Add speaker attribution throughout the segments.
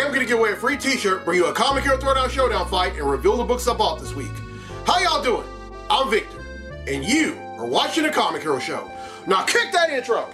Speaker 1: am going to give away a free t-shirt, bring you a Comic Hero Throwdown Showdown fight, and reveal the books I bought this week. How y'all doing? I'm Victor, and you are watching The Comic Hero Show. Now kick that intro!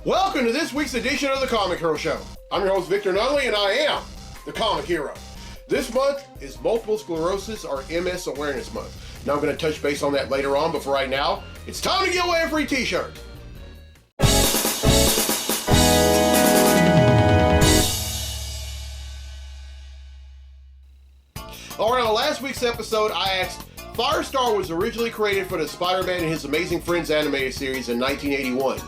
Speaker 1: Welcome to this week's edition of The Comic Hero Show. I'm your host, Victor Nunley, and I am the Comic Hero. This month is Multiple Sclerosis, or MS Awareness Month. Now I'm going to touch base on that later on, but for right now, it's time to give away a free t-shirt. Alright, on last week's episode, I asked, Firestar was originally created for the Spider-Man and His Amazing Friends animated series in 1981.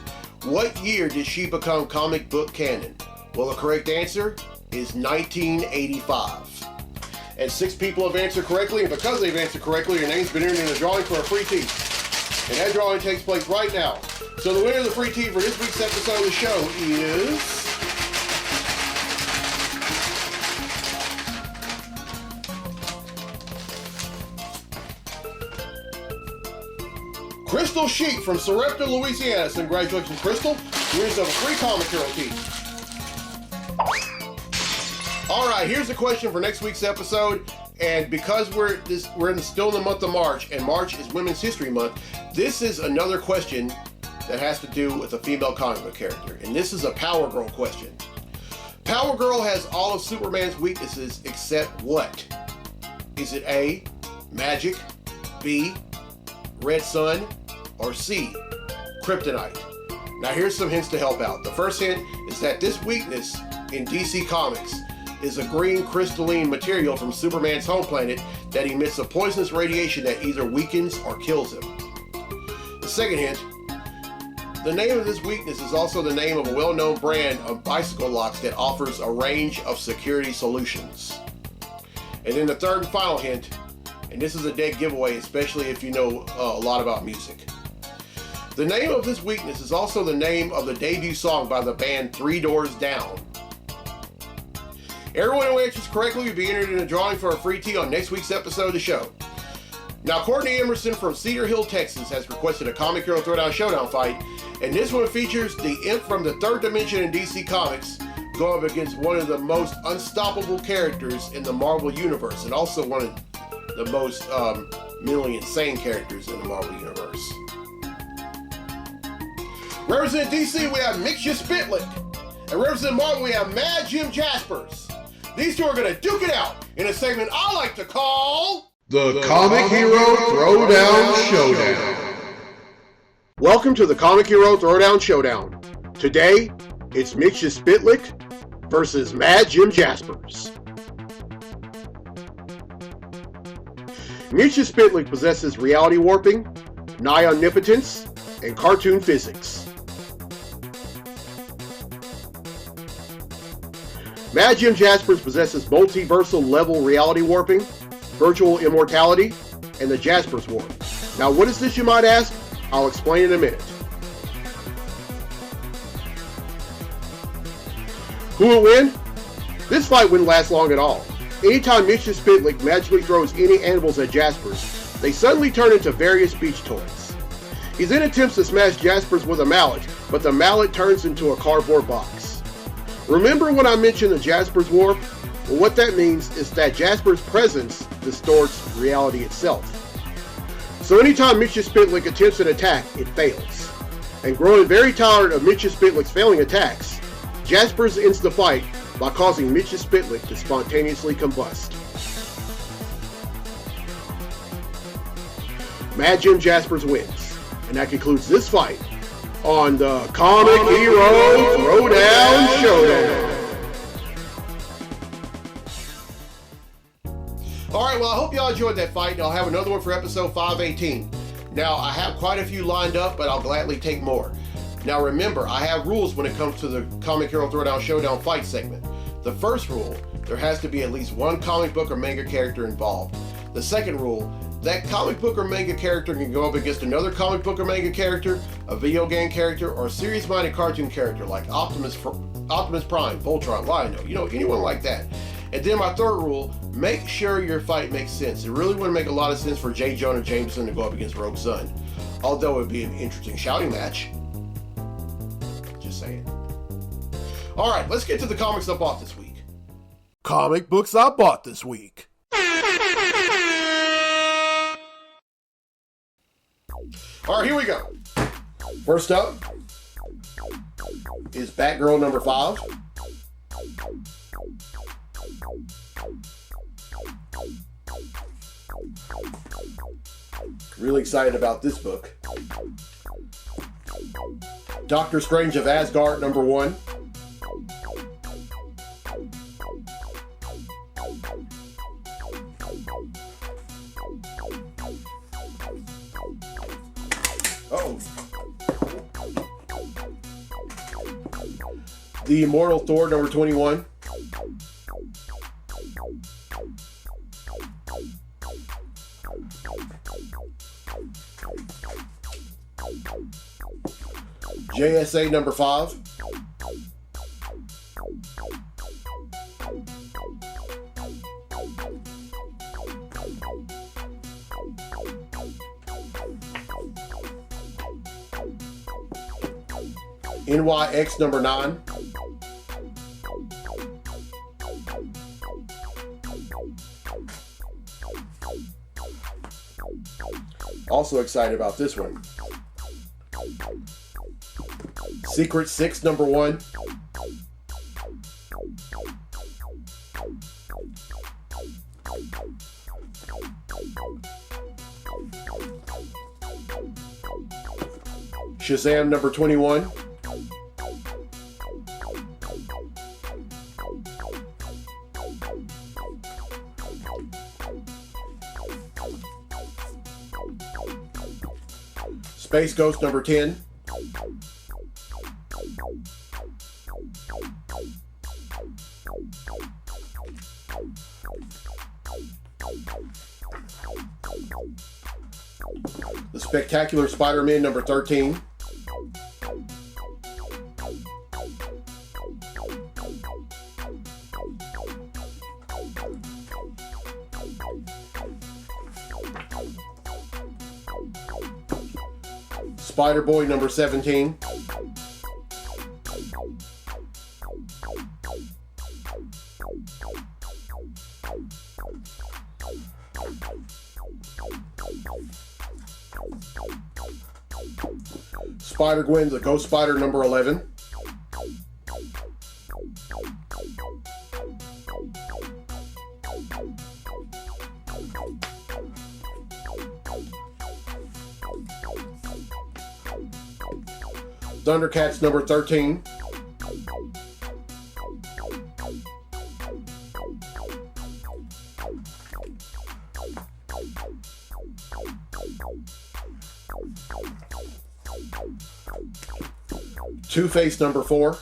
Speaker 1: What year did she become comic book canon? Well, the correct answer is 1985. And 6 people have answered correctly, and because they've answered correctly, your name's been entered in a drawing for a free tee. And that drawing takes place right now. So the winner of the free tee for this week's episode of the show is... Crystal Sheik from Sarepta, Louisiana. So congratulations, Crystal. Winners of a free Comic Hero tee. Alright, here's the question for next week's episode. And because we're still in the month of March, and March is Women's History Month, this is another question that has to do with a female comic book character. And this is a Power Girl question. Power Girl has all of Superman's weaknesses except what? Is it A, magic, B, red sun, or C, kryptonite? Now here's some hints to help out. The first hint is that this weakness in DC Comics is a green crystalline material from Superman's home planet that emits a poisonous radiation that either weakens or kills him. The second hint, the name of this weakness is also the name of a well-known brand of bicycle locks that offers a range of security solutions. And then the third and final hint, and this is a dead giveaway, especially if you know a lot about music. The name of this weakness is also the name of the debut song by the band Three Doors Down. Everyone who answers correctly will be entered in a drawing for a free tee on next week's episode of the show. Now, Courtney Emerson from Cedar Hill, Texas has requested a Comic Hero Throwdown Showdown fight, and this one features the Imp from the Third Dimension in DC Comics going up against one of the most unstoppable characters in the Marvel Universe, and also one of the most mentally insane characters in the Marvel Universe. Representing DC, we have Mixia Spitlick. And representing Marvel, we have Mad Jim Jaspers. These two are going to duke it out in a segment I like to call...
Speaker 2: The Comic Hero Throwdown Showdown.
Speaker 1: Welcome to the Comic Hero Throwdown Showdown. Today, it's Mixia Spitlick versus Mad Jim Jaspers. Mixia Spitlick possesses reality warping, nigh omnipotence, and cartoon physics. Mad Jim Jaspers possesses multiversal level reality warping, virtual immortality, and the Jaspers Warp. Now what is this, you might ask? I'll explain in a minute. Who will win? This fight wouldn't last long at all. Anytime Mixia Spitlick magically throws any animals at Jaspers, they suddenly turn into various beach toys. He then attempts to smash Jaspers with a mallet, but the mallet turns into a cardboard box. Remember when I mentioned the Jaspers Warp? Well, what that means is that Jaspers' presence distorts reality itself. So anytime Mixia Spitlick attempts an attack, it fails. And growing very tired of Mixia Spitlick's failing attacks, Jaspers ends the fight by causing Mixia Spitlick to spontaneously combust. Mad Jim Jaspers wins. And that concludes this fight on the Comic Hero Throwdown Showdown. All right, well, I hope y'all enjoyed that fight, and I'll have another one for episode 518. Now, I have quite a few lined up, but I'll gladly take more. Now, remember, I have rules when it comes to the Comic Hero Throwdown Showdown fight segment. The first rule, there has to be at least one comic book or manga character involved. The second rule, that comic book or manga character can go up against another comic book or manga character, a video game character, or a serious-minded cartoon character like Optimus Prime, Voltron, Lion-O, anyone like that. And then my third rule, make sure your fight makes sense. It really wouldn't make a lot of sense for J. Jonah Jameson to go up against Rogue Sun, although it would be an interesting shouting match. Just saying. All right, let's get to the comics I bought this week. Comic books I bought this week. All right, here we go. First up is Batgirl number 5. Really excited about this book. Doctor Strange of Asgard number 1. Uh-oh. The Immortal Thor number 21. JSA number 5. NYX number 9. Also excited about this one. Secret 6 number 1. Shazam number 21. Space Ghost number 10. The Spectacular Spider-Man number 13. Spider-Boy number 17. Spider-Gwen, the Ghost Spider number 11. Thundercats number 13. Two-Face number 4.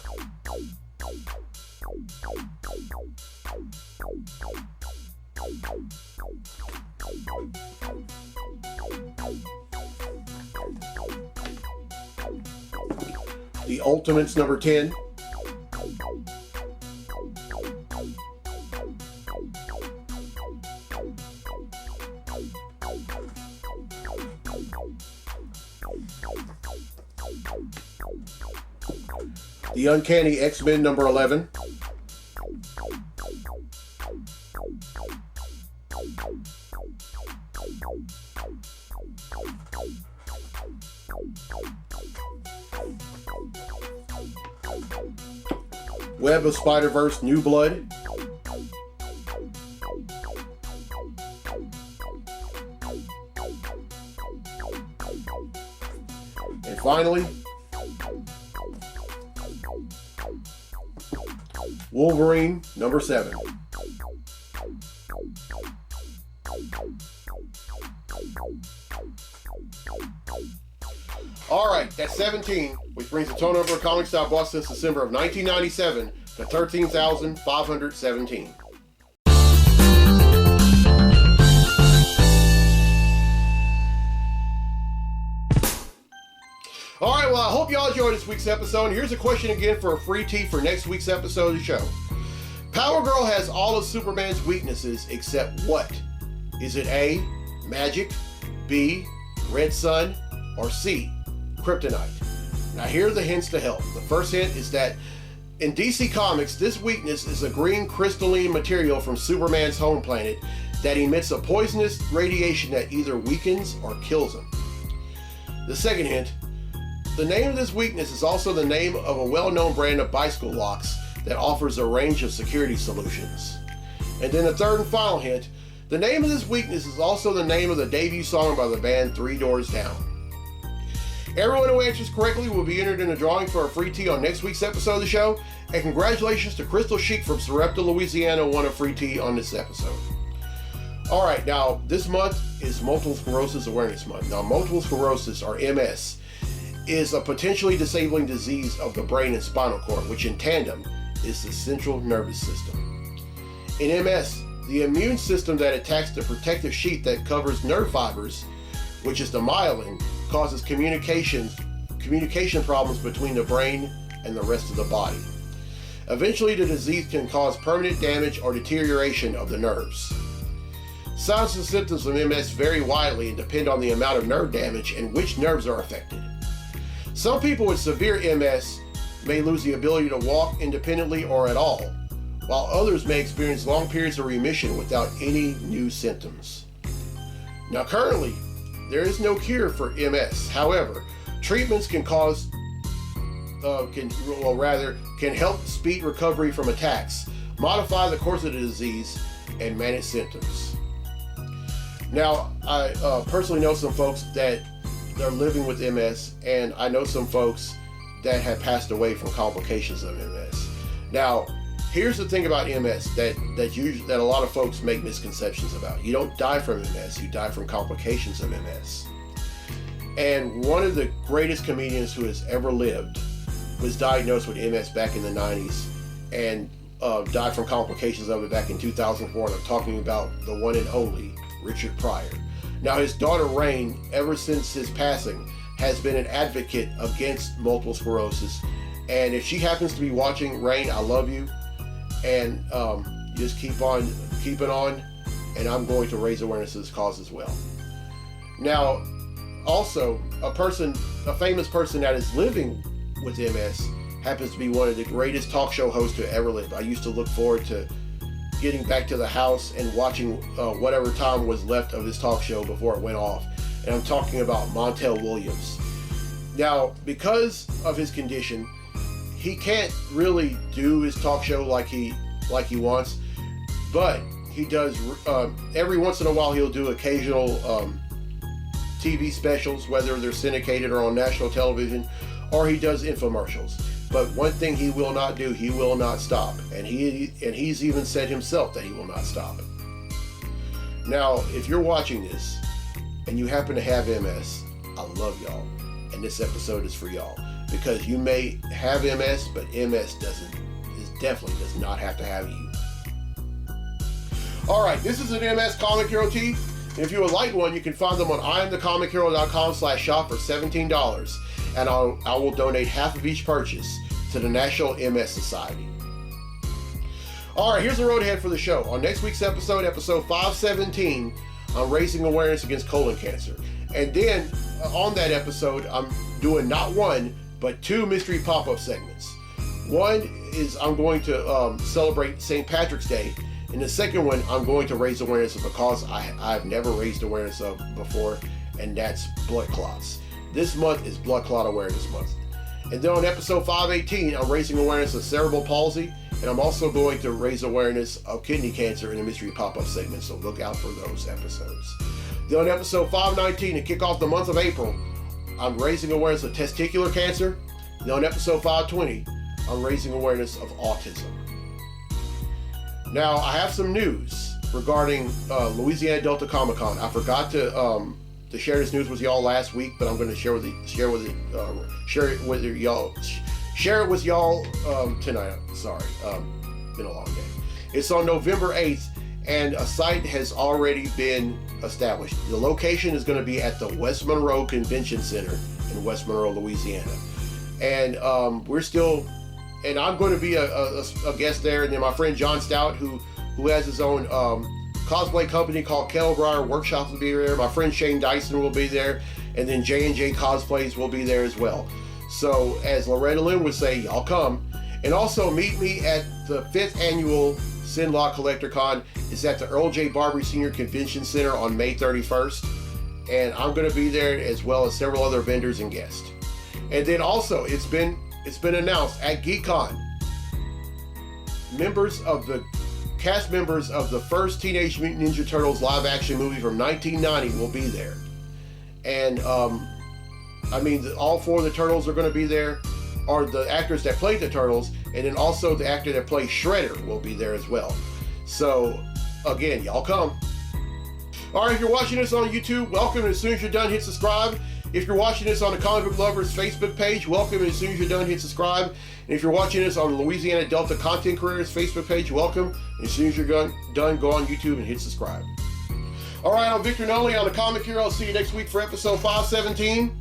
Speaker 1: The Ultimates number 10. The Uncanny X-Men number 11. Web of Spider-Verse New Blood. And finally, Wolverine number 7. All right, that's 17, which brings the total number of Comic Style bought since December of 1997 to 13,517. All right, well, I hope y'all enjoyed this week's episode. And here's a question again for a free tee for next week's episode of the show. Power Girl has all of Superman's weaknesses except what? Is it A, magic, B, red sun, or C, kryptonite? Now here are the hints to help. The first hint is that in DC Comics, this weakness is a green crystalline material from Superman's home planet that emits a poisonous radiation that either weakens or kills him. The second hint, the name of this weakness is also the name of a well-known brand of bicycle locks that offers a range of security solutions. And then the third and final hint, the name of this weakness is also the name of the debut song by the band Three Doors Down. Everyone who answers correctly will be entered in a drawing for a free tee on next week's episode of the show, and congratulations to Crystal Chic from Sarepta, Louisiana, who won a free tee on this episode. All right, now this month is Multiple Sclerosis Awareness Month. Now, multiple sclerosis, or MS, is a potentially disabling disease of the brain and spinal cord, which in tandem is the central nervous system. In MS, the immune system that attacks the protective sheet that covers nerve fibers, which is the myelin, causes communication problems between the brain and the rest of the body. Eventually, the disease can cause permanent damage or deterioration of the nerves. Signs and symptoms of MS vary widely and depend on the amount of nerve damage and which nerves are affected. Some people with severe MS may lose the ability to walk independently or at all, while others may experience long periods of remission without any new symptoms. Now currently, there is no cure for MS. However, treatments can help speed recovery from attacks, modify the course of the disease, and manage symptoms. Now, I personally know some folks that are living with MS, and I know some folks that have passed away from complications of MS. Now, here's the thing about MS that a lot of folks make misconceptions about. You don't die from MS, you die from complications of MS. And one of the greatest comedians who has ever lived was diagnosed with MS back in the 90s and died from complications of it back in 2004. And I'm talking about the one and only Richard Pryor. Now, his daughter Rain, ever since his passing, has been an advocate against multiple sclerosis. And if she happens to be watching, Rain, I love you. And just keep on keeping on. And I'm going to raise awareness of this cause as well. Now, also, a famous person that is living with MS happens to be one of the greatest talk show hosts to ever live. I used to look forward to getting back to the house and watching whatever time was left of his talk show before it went off. And I'm talking about Montel Williams. Now, because of his condition, he can't really do his talk show like he wants, but he does every once in a while. He'll do occasional TV specials, whether they're syndicated or on national television, or he does infomercials. But one thing he will not do, he will not stop. And he's even said himself that he will not stop. Now, if you're watching this and you happen to have MS, I love y'all. And this episode is for y'all. Because you may have MS, but MS definitely does not have to have you. Alright, this is an MS Comic Hero tee. If you would like one, you can find them on IamTheComicHero.com/shop for $17. And I will donate half of each purchase to the National MS Society. Alright, here's the road ahead for the show. On next week's episode 517, I'm raising awareness against colon cancer. And then on that episode, I'm doing not one, but two mystery pop-up segments. One is I'm going to celebrate St. Patrick's Day. And the second one, I'm going to raise awareness of a cause I've never raised awareness of before, and that's blood clots. This month is Blood Clot Awareness Month. And then on episode 518, I'm raising awareness of cerebral palsy, and I'm also going to raise awareness of kidney cancer in the mystery pop-up segment, so look out for those episodes. Then on episode 519, to kick off the month of April, I'm raising awareness of testicular cancer. Then on episode 520, I'm raising awareness of autism. Now, I have some news. regarding Louisiana Delta Comic Con. I forgot to share this news with y'all last week, but I'm going to share it with y'all tonight. Sorry, been a long day. It's on November 8th, and a site has already been established. The location is going to be at the West Monroe Convention Center in West Monroe, Louisiana, and I'm going to be a guest there. And then my friend John Stout, who has his own cosplay company called Kettlebriar Workshops, will be there. My friend Shane Dyson will be there, and then J&J Cosplays will be there as well. So as Loretta Lynn would say, y'all come. And also meet me at the 5th annual Sinlaw Collector Con. It's at the Earl J. Barbary Senior Convention Center on May 31st. And I'm going to be there, as well as several other vendors and guests. And then also, it's been announced at GeekCon, cast members of the first Teenage Mutant Ninja Turtles live action movie from 1990 will be there. And all 4 of the Turtles are going to be there, or the actors that played the Turtles, and then also the actor that plays Shredder will be there as well. So again, y'all come. All right, if you're watching this on YouTube, welcome, and as soon as you're done, hit subscribe. If you're watching this on the Comic Book Lovers Facebook page, welcome, and as soon as you're done, hit subscribe. And if you're watching this on the Louisiana Delta Content Careers Facebook page, welcome, and as soon as you're done, go on YouTube and hit subscribe. All right, I'm Victor Nolly on the Comic Hero. I'll see you next week for episode 517.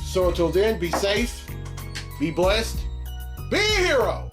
Speaker 1: So until then, be safe, be blessed, be a hero!